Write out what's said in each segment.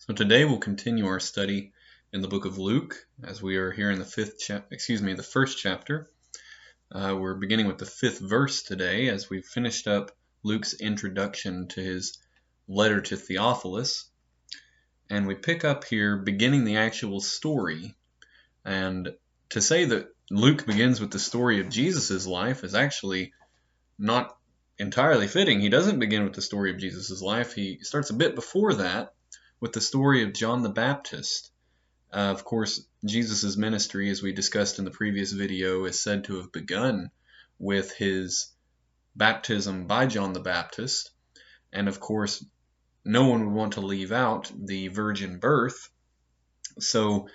So today we'll continue our study in the book of Luke, as we are here in the the first chapter. We're beginning with the 5th verse today, as we've finished up Luke's introduction to his letter to Theophilus, and we pick up here beginning the actual story. And to say that Luke begins with the story of Jesus' life is actually not entirely fitting. He doesn't begin with the story of Jesus' life. He starts a bit before that with the story of John the Baptist. Of course, Jesus' ministry, as we discussed in the previous video, is said to have begun with his baptism by John the Baptist. And of course, no one would want to leave out the virgin birth. So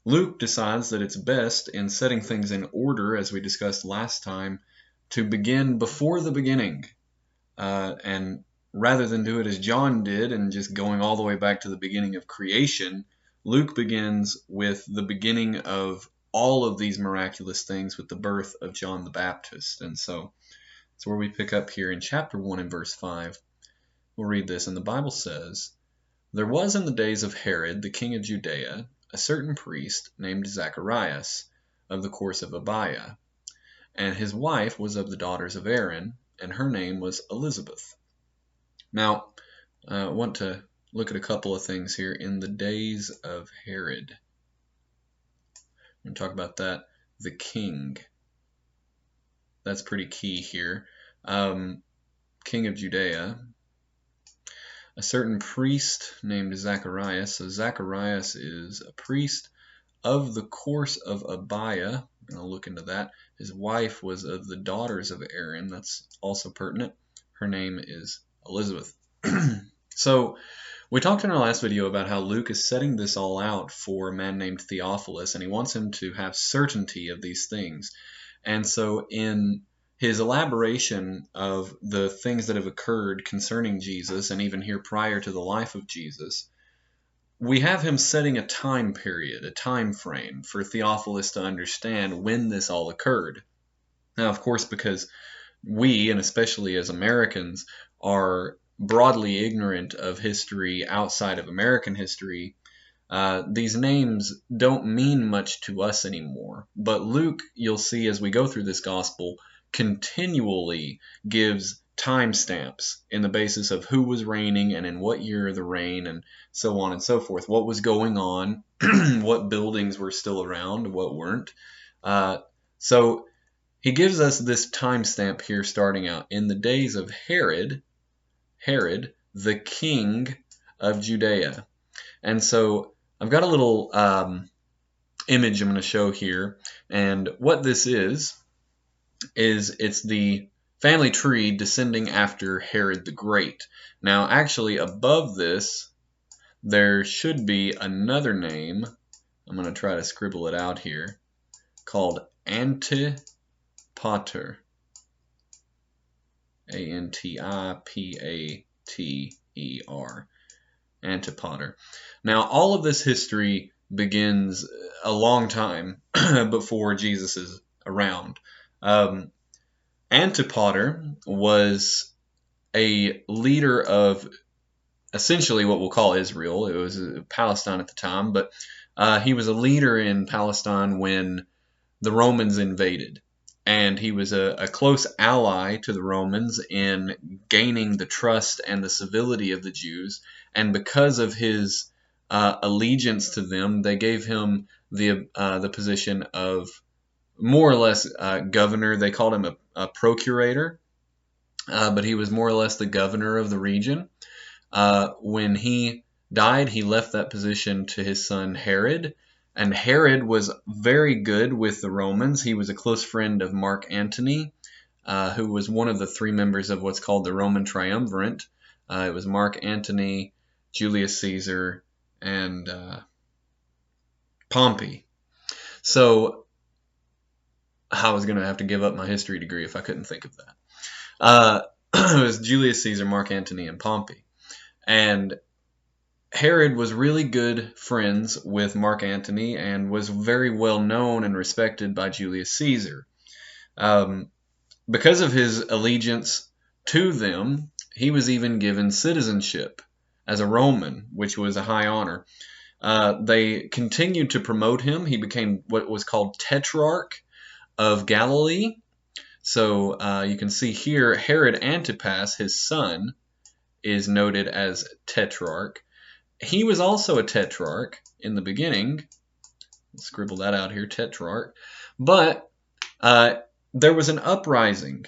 Luke decides that it's best, in setting things in order, as we discussed last time, to begin before the beginning. And rather than do it as John did and just going all the way back to the beginning of creation, Luke begins with the beginning of all of these miraculous things with the birth of John the Baptist. And so that's where we pick up here in chapter 1 and verse 5. We'll read this, and the Bible says, "There was in the days of Herod, the king of Judea, a certain priest named Zacharias, of the course of Abiah, and his wife was of the daughters of Aaron, and her name was Elizabeth." Now, I want to look at a couple of things here. In the days of Herod, I'm going to talk about that. The king. That's pretty key here. King of Judea. A certain priest named Zacharias. So Zacharias is a priest of the course of Abiah. And I'll look into that. His wife was of the daughters of Aaron. That's also pertinent. Her name is Elizabeth. So we talked in our last video about how Luke is setting this all out for a man named Theophilus, and he wants him to have certainty of these things. And so in his elaboration of the things that have occurred concerning Jesus, and even here prior to the life of Jesus, we have him setting a time period, a time frame for Theophilus to understand when this all occurred. Now, of course, because we, and especially as Americans, are broadly ignorant of history outside of American history, these names don't mean much to us anymore. But Luke, you'll see as we go through this gospel, continually gives timestamps in the basis of who was reigning and in what year of the reign, and so on and so forth. What was going on, what buildings were still around, what weren't. So he gives us this timestamp here starting out. In the days of Herod, the king of Judea. And so I've got a little image I'm going to show here. And what this is it's the family tree descending after Herod the Great. Now, actually, above this, there should be another name. I'm going to try to scribble it out here, called Antipater. Antipater. Antipater. Now, all of this history begins a long time before Jesus is around. Antipater was a leader of essentially what we'll call Israel. It was Palestine at the time, but he was a leader in Palestine when the Romans invaded. And he was a close ally to the Romans in gaining the trust and the civility of the Jews. And because of his allegiance to them, they gave him the position of more or less governor. They called him a procurator, but he was more or less the governor of the region. When he died, he left that position to his son Herod. And Herod was very good with the Romans. He was a close friend of Mark Antony, who was one of the 3 members of what's called the Roman Triumvirate. It was Mark Antony, Julius Caesar, and Pompey. So I was going to have to give up my history degree if I couldn't think of that. It was Julius Caesar, Mark Antony, and Pompey. And Herod was really good friends with Mark Antony and was very well known and respected by Julius Caesar. Because of his allegiance to them, he was even given citizenship as a Roman, which was a high honor. They continued to promote him. He became what was called Tetrarch of Galilee. So you can see here Herod Antipas, his son, is noted as Tetrarch. He was also a Tetrarch in the beginning. Let's scribble that out here, Tetrarch. But there was an uprising,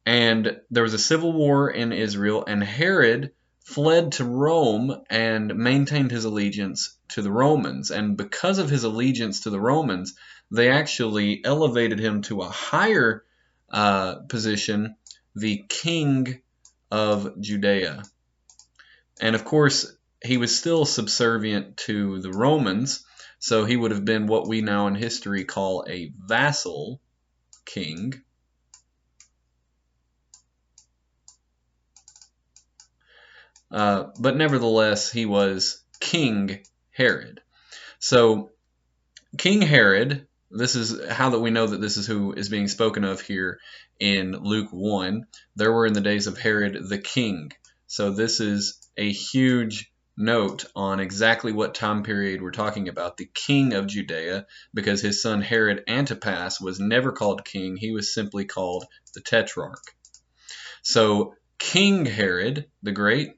and there was a civil war in Israel, and Herod fled to Rome and maintained his allegiance to the Romans. And because of his allegiance to the Romans, they actually elevated him to a higher position, the king of Judea. And of course, he was still subservient to the Romans, so he would have been what we now in history call a vassal king. But nevertheless, he was King Herod. So King Herod, this is how that we know that this is who is being spoken of here in Luke 1. There were in the days of Herod the king. So this is a huge note on exactly what time period we're talking about, the king of Judea, because his son Herod Antipas was never called king. He was simply called the Tetrarch. So King Herod the Great,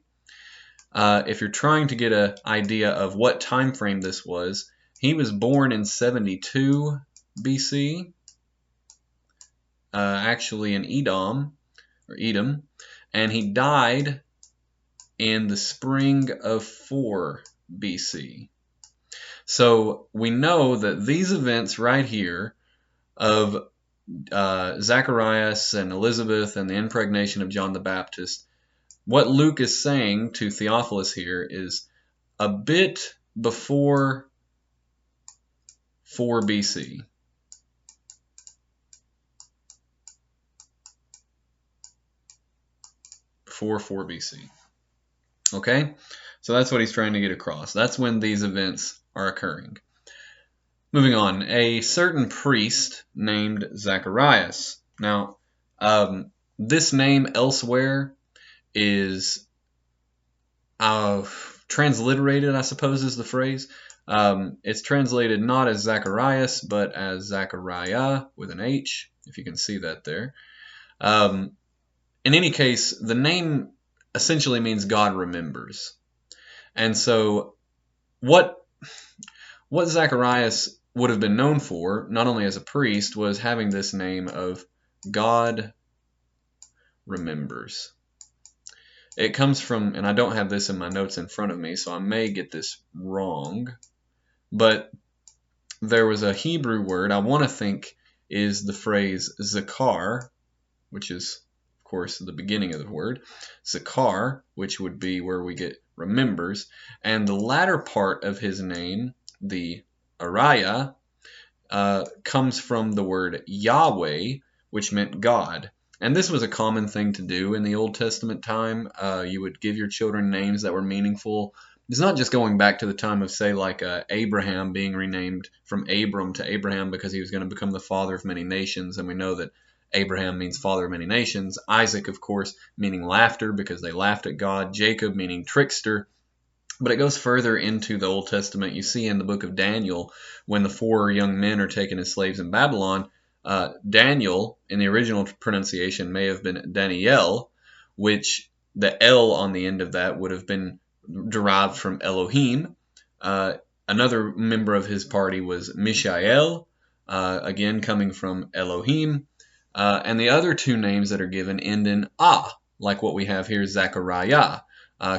if you're trying to get an idea of what time frame this was, he was born in 72 BC, actually in Edom, and he died in the spring of 4 BC. So we know that these events right here of Zacharias and Elizabeth and the impregnation of John the Baptist, what Luke is saying to Theophilus here is a bit before 4 BC. Before 4 BC. Okay? So that's what he's trying to get across. That's when these events are occurring. Moving on. A certain priest named Zacharias. Now, this name elsewhere is transliterated, I suppose is the phrase. It's translated not as Zacharias, but as Zachariah with an H, if you can see that there. In any case, the name essentially means God remembers. And so what Zacharias would have been known for, not only as a priest, was having this name of God remembers. It comes from, and I don't have this in my notes in front of me, so I may get this wrong, but there was a Hebrew word, I want to think is the phrase Zakar, which is, of course, the beginning of the word. Zakar, which would be where we get remembers, and the latter part of his name, the Ariah, comes from the word Yahweh, which meant God. And this was a common thing to do in the Old Testament time. You would give your children names that were meaningful. It's not just going back to the time of, say, like Abraham being renamed from Abram to Abraham because he was going to become the father of many nations. And we know that Abraham means father of many nations. Isaac, of course, meaning laughter because they laughed at God. Jacob meaning trickster. But it goes further into the Old Testament. You see in the book of Daniel, when the 4 young men are taken as slaves in Babylon, Daniel, in the original pronunciation, may have been Daniel, which the L on the end of that would have been derived from Elohim. Another member of his party was Mishael, again coming from Elohim. And the other 2 names that are given end in Ah, like what we have here, Zachariah,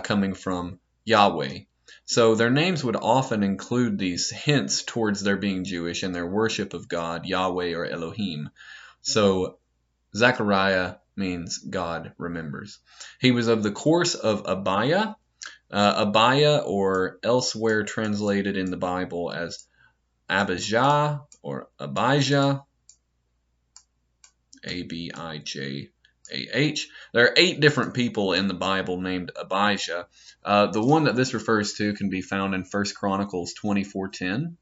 coming from Yahweh. So their names would often include these hints towards their being Jewish and their worship of God, Yahweh or Elohim. So Zechariah means God remembers. He was of the course of Abiah. Abiah, or elsewhere translated in the Bible as Abijah or Abijah, Abijah. There are 8 different people in the Bible named Abijah. The one that this refers to can be found in 1 Chronicles 24:10.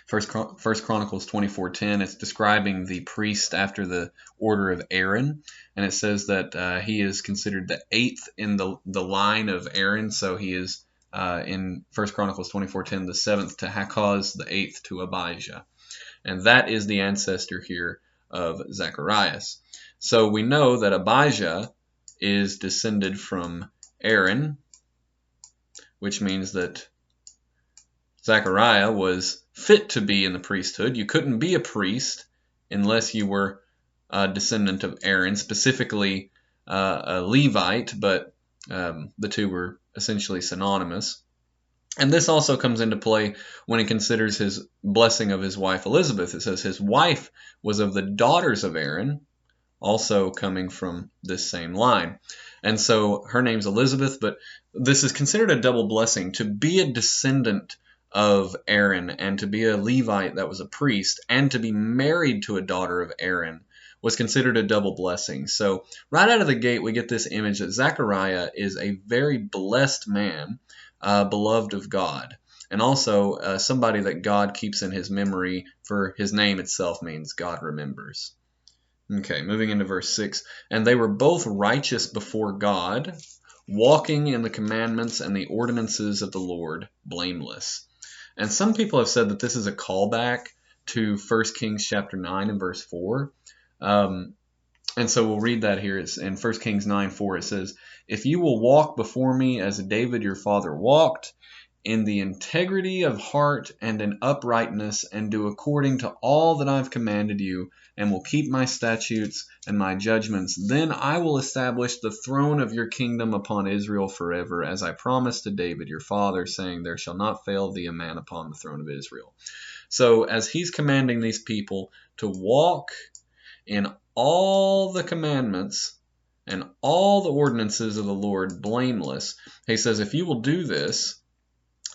First Chronicles 24:10. It's describing the priest after the order of Aaron, and it says that he is considered the eighth in the line of Aaron. So he is in First Chronicles 24:10 the seventh to Hakaz, the eighth to Abijah, and that is the ancestor here of Zacharias. So we know that Abijah is descended from Aaron, which means that Zechariah was fit to be in the priesthood. You couldn't be a priest unless you were a descendant of Aaron, specifically a Levite, but the two were essentially synonymous. And this also comes into play when he considers his blessing of his wife Elizabeth. It says his wife was of the daughters of Aaron, also coming from this same line. And so her name's Elizabeth, but this is considered a double blessing. To be a descendant of Aaron and to be a Levite that was a priest and to be married to a daughter of Aaron was considered a double blessing. So right out of the gate, we get this image that Zechariah is a very blessed man, beloved of God, and also somebody that God keeps in his memory, for his name itself means God remembers. Okay, moving into verse 6. And they were both righteous before God, walking in the commandments and the ordinances of the Lord, blameless. And some people have said that this is a callback to 1 Kings chapter 9 and verse 4. And so we'll read that here. It's in 1 Kings 9:4. It says, "If you will walk before me as David your father walked, in the integrity of heart and in uprightness, and do according to all that I've commanded you, and will keep my statutes and my judgments, then I will establish the throne of your kingdom upon Israel forever, as I promised to David your father, saying, there shall not fail thee a man upon the throne of Israel." So as he's commanding these people to walk in all the commandments and all the ordinances of the Lord blameless, he says, if you will do this,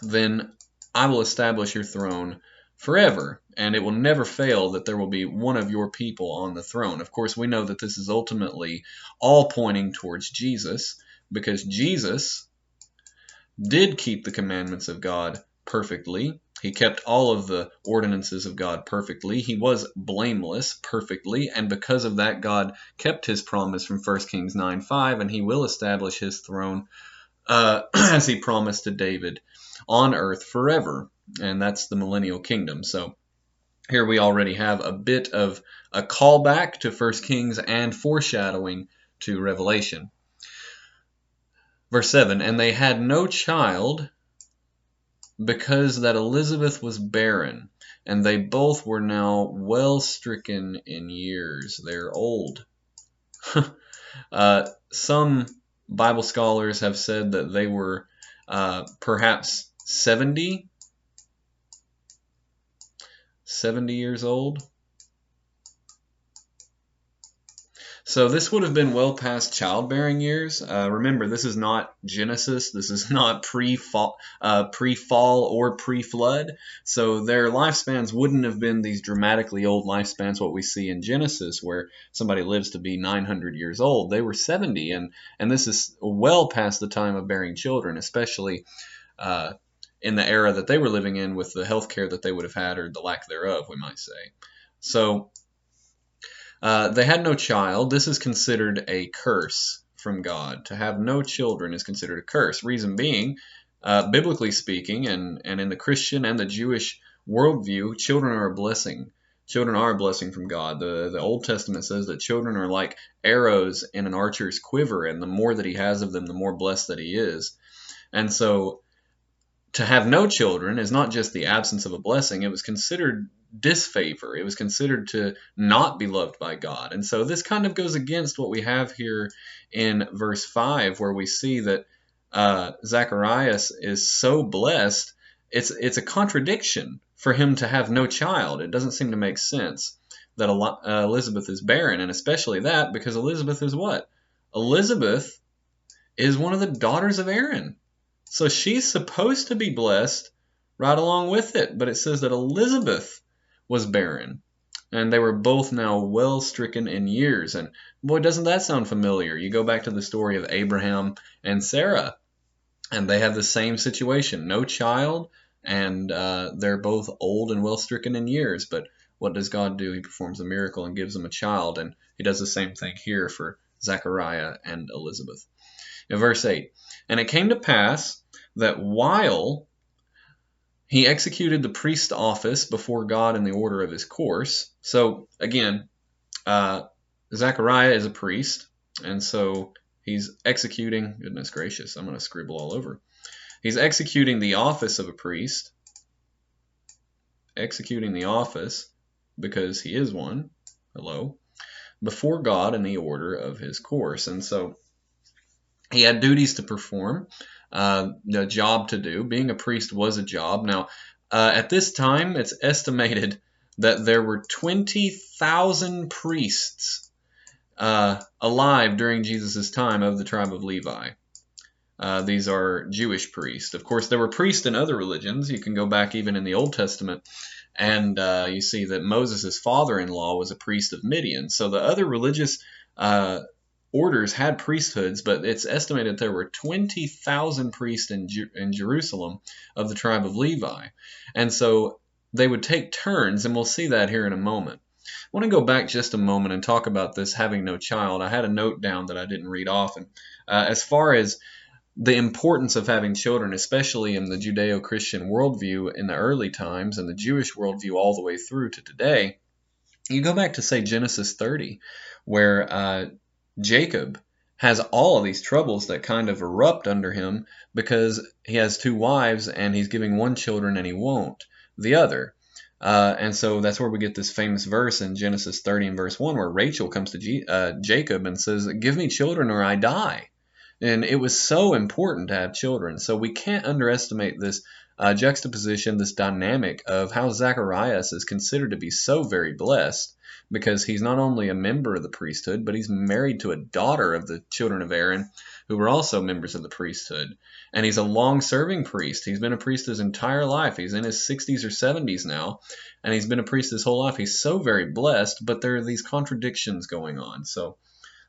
then I will establish your throne forever, and it will never fail that there will be one of your people on the throne. Of course, we know that this is ultimately all pointing towards Jesus, because Jesus did keep the commandments of God perfectly. He kept all of the ordinances of God perfectly. He was blameless perfectly, and because of that, God kept his promise from 1 Kings 9:5, and he will establish his throne as he promised to David on earth forever, and that's the millennial kingdom. So here we already have a bit of a callback to 1 Kings and foreshadowing to Revelation. Verse 7, "And they had no child, because that Elizabeth was barren, and they both were now well stricken in years." They're old. Some Bible scholars have said that they were perhaps 70 years old. So this would have been well past childbearing years. Remember, this is not Genesis. This is not pre-fall or pre-flood. So their lifespans wouldn't have been these dramatically old lifespans, what we see in Genesis, where somebody lives to be 900 years old. They were 70, and this is well past the time of bearing children, especially in the era that they were living in with the health care that they would have had, or the lack thereof, we might say. So they had no child. This is considered a curse from God. To have no children is considered a curse. Reason being, biblically speaking, and in the Christian and the Jewish worldview, children are a blessing. Children are a blessing from God. The Old Testament says that children are like arrows in an archer's quiver, and the more that he has of them, the more blessed that he is. And so to have no children is not just the absence of a blessing. It was considered disfavor. It was considered to not be loved by God. And so this kind of goes against what we have here in verse 5, where we see that Zacharias is so blessed. It's a contradiction for him to have no child. It doesn't seem to make sense that Elizabeth is barren, and especially that because Elizabeth is what? Elizabeth is one of the daughters of Aaron. So she's supposed to be blessed right along with it. But it says that Elizabeth was barren, and they were both now well stricken in years. And boy, doesn't that sound familiar? You go back to the story of Abraham and Sarah, and they have the same situation. No child, and they're both old and well stricken in years. But what does God do? He performs a miracle and gives them a child, and he does the same thing here for Zachariah and Elizabeth. In verse 8, and it came to pass that while he executed the priest's office before God in the order of his course. So again, Zechariah is a priest, and so he's executing, goodness gracious, I'm going to scribble all over. He's executing the office of a priest, executing the office because he is one, hello, before God in the order of his course. And so he had duties to perform, a job to do. Being a priest was a job. Now, at this time, it's estimated that there were 20,000 priests alive during Jesus' time of the tribe of Levi. These are Jewish priests. Of course, there were priests in other religions. You can go back even in the Old Testament, and you see that Moses' father-in-law was a priest of Midian. So the other religious orders had priesthoods, but it's estimated there were 20,000 priests in Jerusalem of the tribe of Levi. And so they would take turns, and we'll see that here in a moment. I want to go back just a moment and talk about this having no child. I had a note down that I didn't read off. And as far as the importance of having children, especially in the Judeo-Christian worldview in the early times and the Jewish worldview all the way through to today, you go back to, say, Genesis 30, where Jacob has all of these troubles that kind of erupt under him because he has two wives and he's giving one children and he won't the other. And so that's where we get this famous verse in Genesis 30 and verse 1 where Rachel comes to Jacob and says, "Give me children or I die." And it was so important to have children. So we can't underestimate this juxtaposition, this dynamic of how Zacharias is considered to be so very blessed, because he's not only a member of the priesthood, but he's married to a daughter of the children of Aaron, who were also members of the priesthood. And he's a long-serving priest. He's been a priest his entire life. He's in his 60s or 70s now, and he's been a priest his whole life. He's so very blessed, but there are these contradictions going on. So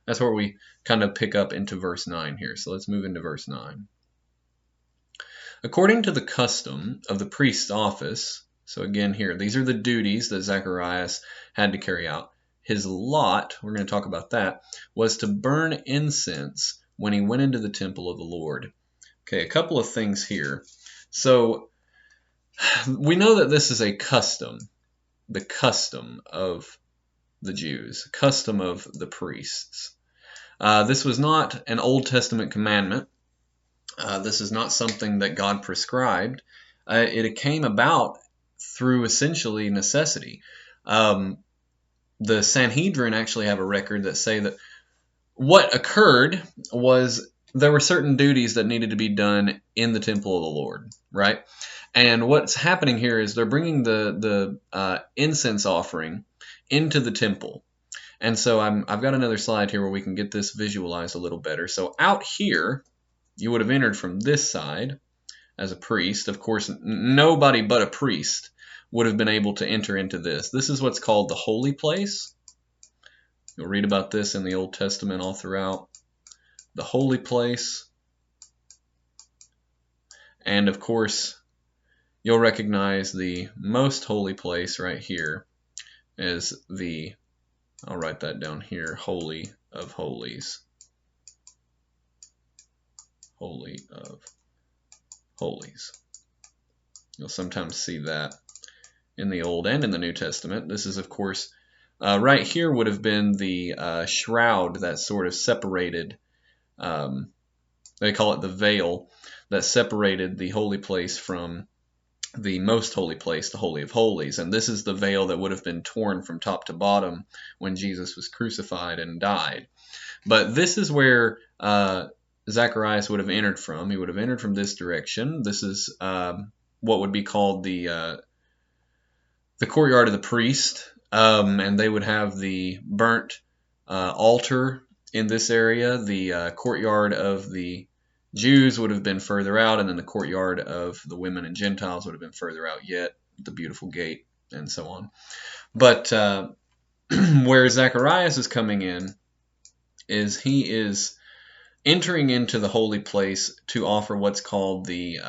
that's where we kind of pick up into verse 9 here. So let's move into verse 9. According to the custom of the priest's office, so again here, these are the duties that Zacharias had to carry out. His lot, we're going to talk about that, was to burn incense when he went into the temple of the Lord. Okay, a couple of things here. So we know that this is a custom, the custom of the Jews, custom of the priests. This was not an Old Testament commandment. This is not something that God prescribed. It came about through essentially necessity. The Sanhedrin actually have a record that say that what occurred was there were certain duties that needed to be done in the temple of the Lord, right? And what's happening here is they're bringing the incense offering into the temple. And so I've got another slide here where we can get this visualized a little better. So out here, you would have entered from this side as a priest. Of course, nobody but a priest would have been able to enter into this. This is what's called the holy place. You'll read about this in the Old Testament all throughout. The holy place. And of course, you'll recognize the most holy place right here as the, I'll write that down here, Holy of Holies. Holy of Holies. You'll sometimes see that in the Old and in the New Testament. This is, of course, right here would have been the shroud that sort of separated, they call it the veil, that separated the holy place from the most holy place, the Holy of Holies. And this is the veil that would have been torn from top to bottom when Jesus was crucified and died. But this is where Zacharias would have entered from. He would have entered from this direction. This is what would be called the courtyard of the priest, and they would have the burnt altar in this area. The courtyard of the Jews would have been further out, and then the courtyard of the women and Gentiles would have been further out yet, the beautiful gate, and so on. But where Zacharias is coming in is he is entering into the holy place to offer what's called the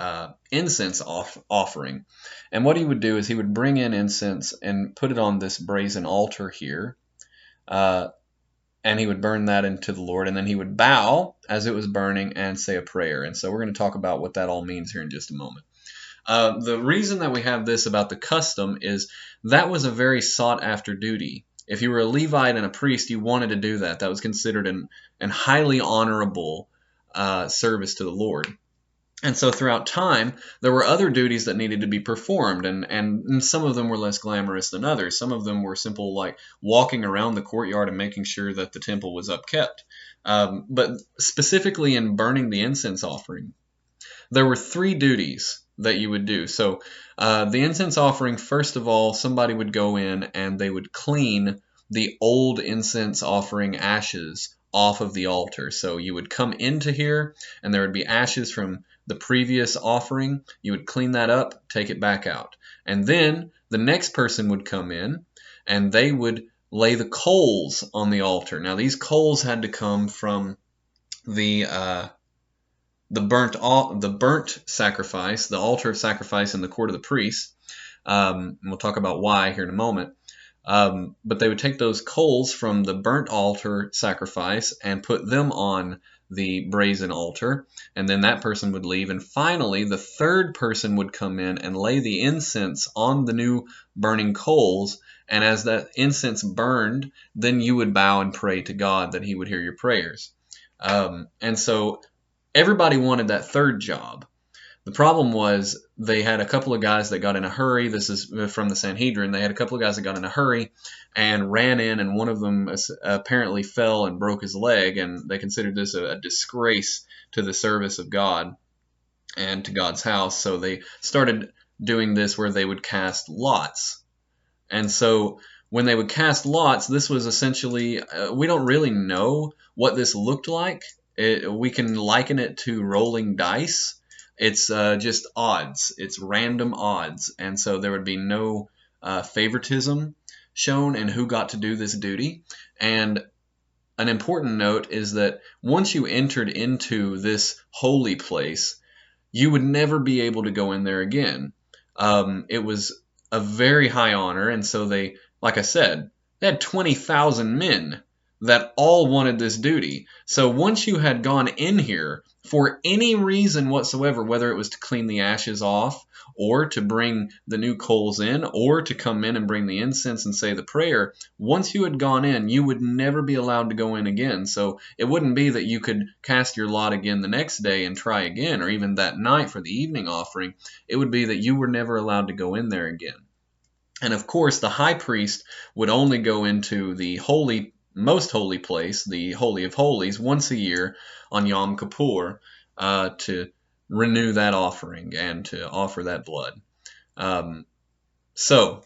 incense offering. And what he would do is he would bring in incense and put it on this brazen altar here. And he would burn that into the Lord, and then he would bow as it was burning and say a prayer. And so we're going to talk about what that all means here in just a moment. The reason that we have this about the custom is that was a very sought after duty. If you were a Levite and a priest, you wanted to do that. That was considered an highly honorable service to the Lord. And so throughout time, there were other duties that needed to be performed, and some of them were less glamorous than others. Some of them were simple, like walking around the courtyard and making sure that the temple was upkept. But specifically in burning the incense offering, there were 3 duties that you would do. So the incense offering, first of all, somebody would go in and they would clean the old incense offering ashes off of the altar. So you would come into here and there would be ashes from the previous offering. You would clean that up, take it back out. And then the next person would come in and they would lay the coals on the altar. Now these coals had to come from the burnt sacrifice, the altar of sacrifice in the court of the priests. And we'll talk about why here in a moment. But they would take those coals from the burnt altar sacrifice and put them on the brazen altar, and then that person would leave. And finally, the third person would come in and lay the incense on the new burning coals. And as that incense burned, then you would bow and pray to God that he would hear your prayers. And so everybody wanted that third job. The problem was they had a couple of guys that got in a hurry. This is from the Sanhedrin. They had a couple of guys that got in a hurry and ran in, and one of them apparently fell and broke his leg, and they considered this a disgrace to the service of God and to God's house. So they started doing this where they would cast lots. And so when they would cast lots, this was essentially, we don't really know what this looked like. We can liken it to rolling dice. It's just odds. It's random odds. And so there would be no favoritism shown in who got to do this duty. And an important note is that once you entered into this holy place, you would never be able to go in there again. It was a very high honor. And so they, like I said, they had 20,000 men that all wanted this duty. So once you had gone in here for any reason whatsoever, whether it was to clean the ashes off or to bring the new coals in or to come in and bring the incense and say the prayer, once you had gone in, you would never be allowed to go in again. So it wouldn't be that you could cast your lot again the next day and try again, or even that night for the evening offering. It would be that you were never allowed to go in there again. And of course, the high priest would only go into the most holy place, the Holy of Holies, once a year on Yom Kippur to renew that offering and to offer that blood. So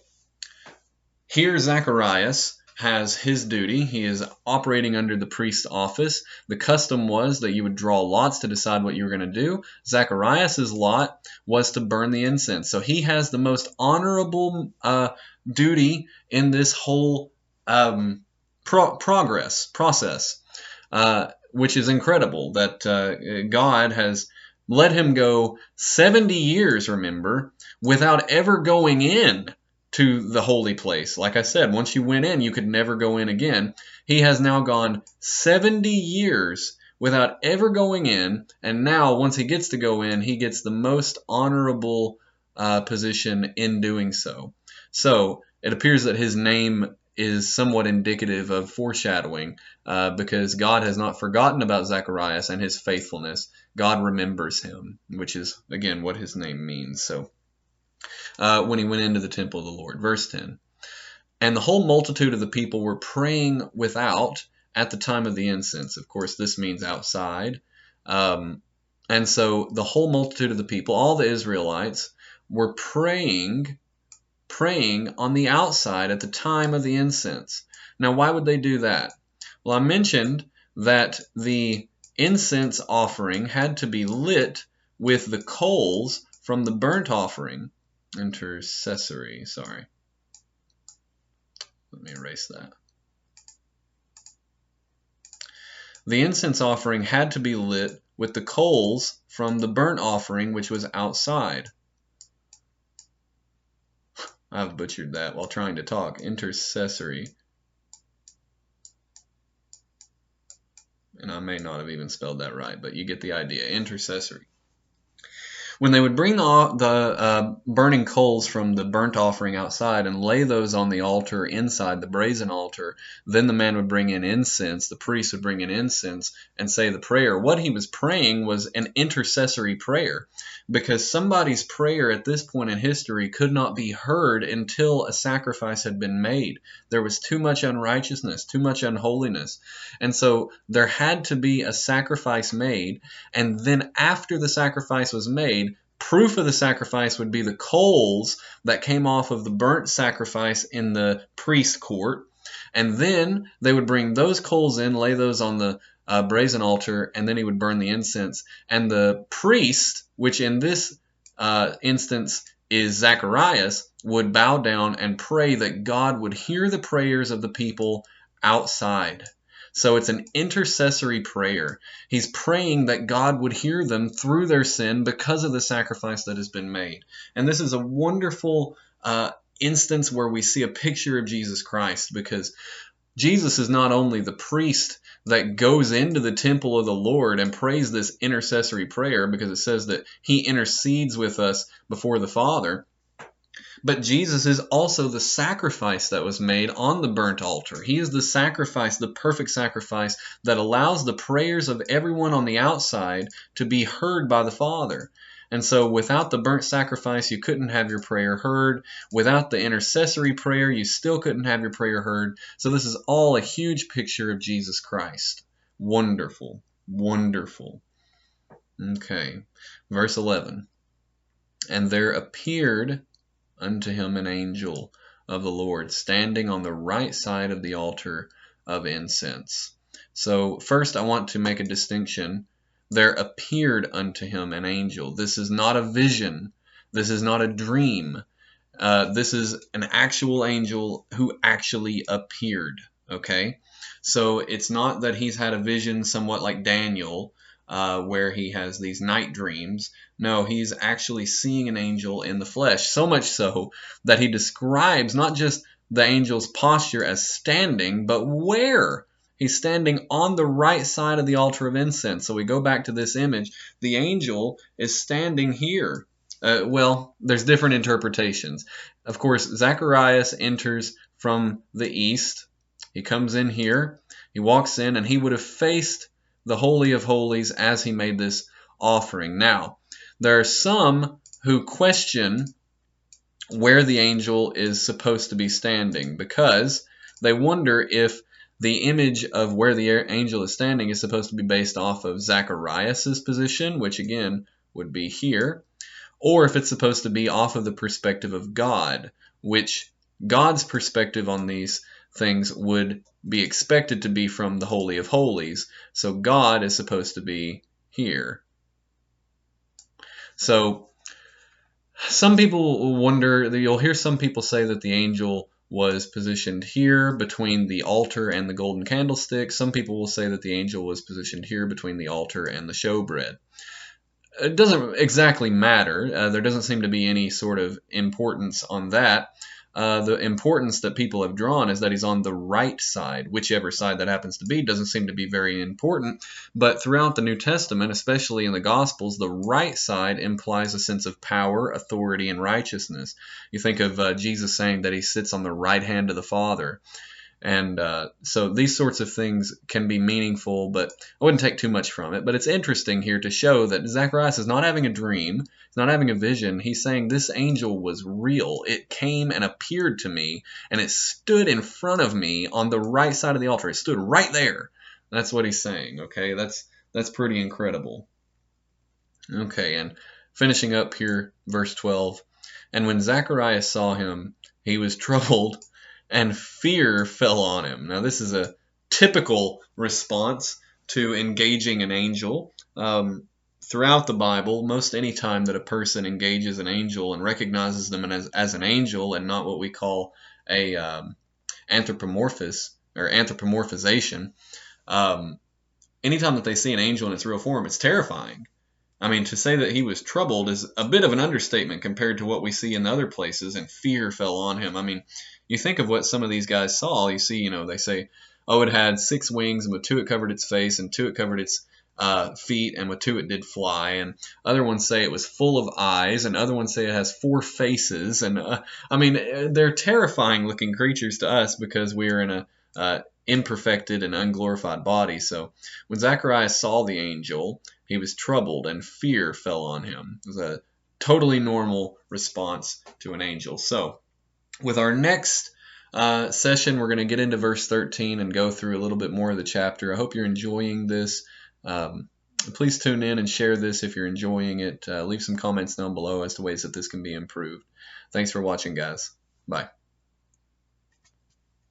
here Zacharias has his duty. He is operating under the priest's office. The custom was that you would draw lots to decide what you were going to do. Zacharias' lot was to burn the incense. So he has the most honorable duty in this whole process, which is incredible that God has let him go 70 years, remember, without ever going in to the holy place. Like I said, once you went in, you could never go in again. He has now gone 70 years without ever going in, and now once he gets to go in, he gets the most honorable position in doing so. So it appears that his name is somewhat indicative of foreshadowing because God has not forgotten about Zacharias and his faithfulness. God remembers him, which is, again, what his name means. So when he went into the temple of the Lord. Verse 10. And the whole multitude of the people were praying without at the time of the incense. Of course, this means outside. And so the whole multitude of the people, all the Israelites, were praying on the outside at the time of the incense. Now, why would they do that? Well, I mentioned that the incense offering had to be lit with the coals from the burnt offering. Intercessory, sorry. Let me erase that. the incense offering had to be lit with the coals from the burnt offering, which was outside. I've butchered that while trying to talk. Intercessory. And I may not have even spelled that right, but you get the idea. Intercessory. When they would bring the burning coals from the burnt offering outside and lay those on the altar inside the brazen altar, then the man would bring in incense, the priest would bring in incense and say the prayer. What he was praying was an intercessory prayer, because somebody's prayer at this point in history could not be heard until a sacrifice had been made. There was too much unrighteousness, too much unholiness. And so there had to be a sacrifice made, and then after the sacrifice was made, proof of the sacrifice would be the coals that came off of the burnt sacrifice in the priest court. And then they would bring those coals in, lay those on the brazen altar, and then he would burn the incense. And the priest, which in this instance is Zacharias, would bow down and pray that God would hear the prayers of the people outside. So it's an intercessory prayer. He's praying that God would hear them through their sin because of the sacrifice that has been made. And this is a wonderful instance where we see a picture of Jesus Christ, because Jesus is not only the priest that goes into the temple of the Lord and prays this intercessory prayer, because it says that he intercedes with us before the Father, but Jesus is also the sacrifice that was made on the burnt altar. He is the sacrifice, the perfect sacrifice that allows the prayers of everyone on the outside to be heard by the Father. And so without the burnt sacrifice, you couldn't have your prayer heard. Without the intercessory prayer, you still couldn't have your prayer heard. So this is all a huge picture of Jesus Christ. Wonderful, wonderful. Okay, verse 11. And there appeared unto him an angel of the Lord, standing on the right side of the altar of incense. So first I want to make a distinction. There appeared unto him an angel. This is not a vision. This is not a dream. This is an actual angel who actually appeared. Okay? So it's not that he's had a vision somewhat like Daniel, where he has these night dreams. No, he's actually seeing an angel in the flesh, so much so that he describes not just the angel's posture as standing, but where. He's standing on the right side of the altar of incense. So we go back to this image. The angel is standing here. Well, there's different interpretations. Of course, Zacharias enters from the east. He comes in here. He walks in, and he would have faced the Holy of Holies as he made this offering. Now, there are some who question where the angel is supposed to be standing, because they wonder if the image of where the angel is standing is supposed to be based off of Zacharias' position, which again would be here, or if it's supposed to be off of the perspective of God, which God's perspective on these things would be expected to be from the Holy of Holies. So God is supposed to be here. So some people wonder, you'll hear some people say that the angel was positioned here between the altar and the golden candlestick. Some people will say that the angel was positioned here between the altar and the showbread. It doesn't exactly matter. There doesn't seem to be any sort of importance on that. The importance that people have drawn is that he's on the right side. Whichever side that happens to be doesn't seem to be very important. But throughout the New Testament, especially in the Gospels, the right side implies a sense of power, authority, and righteousness. You think of Jesus saying that he sits on the right hand of the Father. And so these sorts of things can be meaningful, but I wouldn't take too much from it. But it's interesting here to show that Zacharias is not having a dream. He's not having a vision. He's saying this angel was real. It came and appeared to me, and it stood in front of me on the right side of the altar. It stood right there. That's what he's saying, okay? That's pretty incredible. Okay, and finishing up here, verse 12. And when Zacharias saw him, he was troubled, and fear fell on him. Now, this is a typical response to engaging an angel. Throughout the Bible, most any time that a person engages an angel and recognizes them as an angel and not what we call a anthropomorphization, anytime that they see an angel in its real form, it's terrifying. I mean, to say that he was troubled is a bit of an understatement compared to what we see in other places, and fear fell on him. I mean, you think of what some of these guys saw. You see, they say, oh, it had 6 wings, and with 2 it covered its face, and 2 it covered its feet, and with 2 it did fly. And other ones say it was full of eyes, and other ones say it has 4 faces. And I mean, they're terrifying looking creatures to us because we are in a imperfected and unglorified body. So when Zacharias saw the angel, he was troubled, and fear fell on him. It was a totally normal response to an angel. So with our next session, we're going to get into verse 13 and go through a little bit more of the chapter. I hope you're enjoying this. Please tune in and share this if you're enjoying it. Leave some comments down below as to ways that this can be improved. Thanks for watching, guys. Bye.